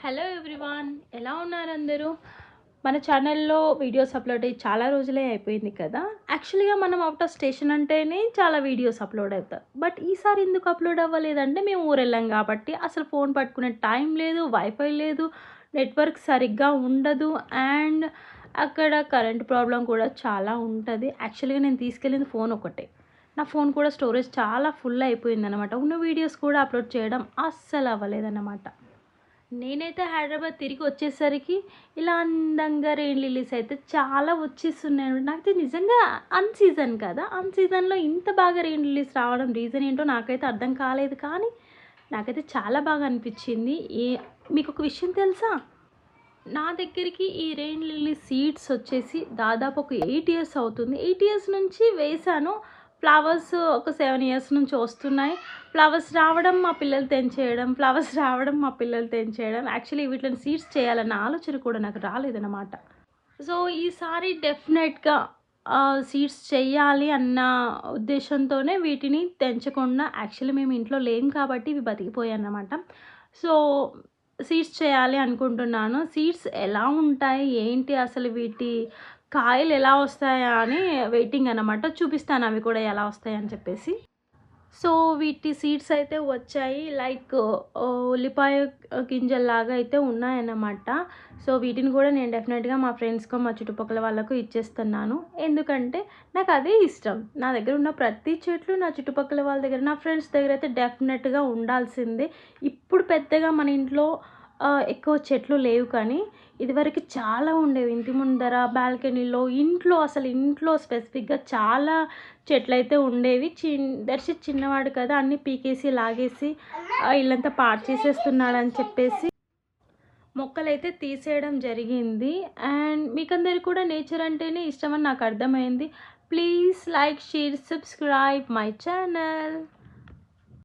Hello everyone, ఎలా ఉన్నారు అందరూ? మన ఛానల్లో వీడియోస్ అప్లోడ్ అయ్యి చాలా రోజులే అయిపోయింది కదా. యాక్చువల్గా మనం అవుట్ ఆఫ్ స్టేషన్ అంటేనే చాలా వీడియోస్ అప్లోడ్ అవుతాయి. బట్ ఈసారి ఎందుకు అప్లోడ్ అవ్వలేదంటే మేము ఊరెళ్ళాం కాబట్టి అసలు ఫోన్ పట్టుకునే టైం లేదు, వైఫై లేదు, నెట్వర్క్ సరిగ్గా ఉండదు అండ్ అక్కడ కరెంట్ ప్రాబ్లం కూడా చాలా ఉంటుంది. యాక్చువల్గా నేను తీసుకెళ్ళింది ఫోన్ ఒకటే. నా ఫోన్ కూడా స్టోరేజ్ చాలా ఫుల్ అయిపోయిందనమాట. ఉన్న వీడియోస్ కూడా అప్లోడ్ చేయడం అస్సలు అవ్వలేదన్నమాట. నేనైతే హైదరాబాద్ తిరిగి వచ్చేసరికి ఇలా అందంగా రెయిన్ లిల్లీస్ అయితే చాలా వచ్చేస్తున్నాయి. నాకైతే నిజంగా సీజన్ కదా, సీజన్లో ఇంత బాగా రెయిన్ లిల్లీస్ రావడం రీజన్ ఏంటో నాకైతే అర్థం కాలేదు. కానీ నాకైతే చాలా బాగా అనిపించింది. మీకు ఒక విషయం తెలుసా? నా దగ్గరికి ఈ రెయిన్ లిల్లీ సీడ్స్ వచ్చేసి దాదాపు ఒక 8 ఇయర్స్ అవుతుంది. 8 ఇయర్స్ నుంచి వేశాను. ఫ్లవర్స్ ఒక 7 ఇయర్స్ నుంచి వస్తున్నాయి. ఫ్లవర్స్ రావడం, మా పిల్లలు తెంచేయడం, ఫ్లవర్స్ రావడం, మా పిల్లలు తెంచేయడం. యాక్చువల్లీ వీటిని సీడ్స్ చేయాలన్న ఆలోచన కూడా నాకు రాలేదన్నమాట. సో ఈసారి డెఫినెట్గా సీడ్స్ చెయ్యాలి అన్న ఉద్దేశంతోనే వీటిని తెంచకుండా, యాక్చువల్లీ మేము ఇంట్లో లేం కాబట్టి ఇవి బతికిపోయాయి అన్నమాట. సో సీడ్స్ చేయాలి అనుకుంటున్నాను. సీడ్స్ ఎలా ఉంటాయి, ఏంటి అసలు వీటి కాయలు ఎలా వస్తాయా అని వెయిటింగ్ అన్నమాట. చూపిస్తాను అవి కూడా ఎలా వస్తాయని చెప్పేసి. సో వీటి సీడ్స్ అయితే వచ్చాయి. లైక్ ఉల్లిపాయ గింజల్లాగా అయితే ఉన్నాయన్నమాట. సో వీటిని కూడా నేను డెఫినెట్గా మా ఫ్రెండ్స్కో, మా చుట్టుపక్కల వాళ్ళకు ఇచ్చేస్తున్నాను. ఎందుకంటే నాకు అదే ఇష్టం. నా దగ్గర ఉన్న ప్రతి చెట్లు నా చుట్టుపక్కల వాళ్ళ దగ్గర, నా ఫ్రెండ్స్ దగ్గర అయితే డెఫినెట్గా ఉండాల్సిందే. ఇప్పుడు పెద్దగా మన ఇంట్లో ఎక్కువ చెట్లు లేవు, కానీ ఇదివరకు చాలా ఉండేవి. ఇంటి ముందర, బాల్కనీలో, ఇంట్లో స్పెసిఫిక్గా చాలా చెట్లయితే ఉండేవి. దర్శి చిన్నవాడు కదా, అన్నీ పీకేసి లాగేసి ఇల్లంతా పాడు చేసేస్తున్నాడని చెప్పేసి మొక్కలైతే తీసేయడం జరిగింది. అండ్ మీకందరికి కూడా నేచర్ అంటేనే ఇష్టమని నాకు అర్థమైంది. Please like, share, subscribe my channel.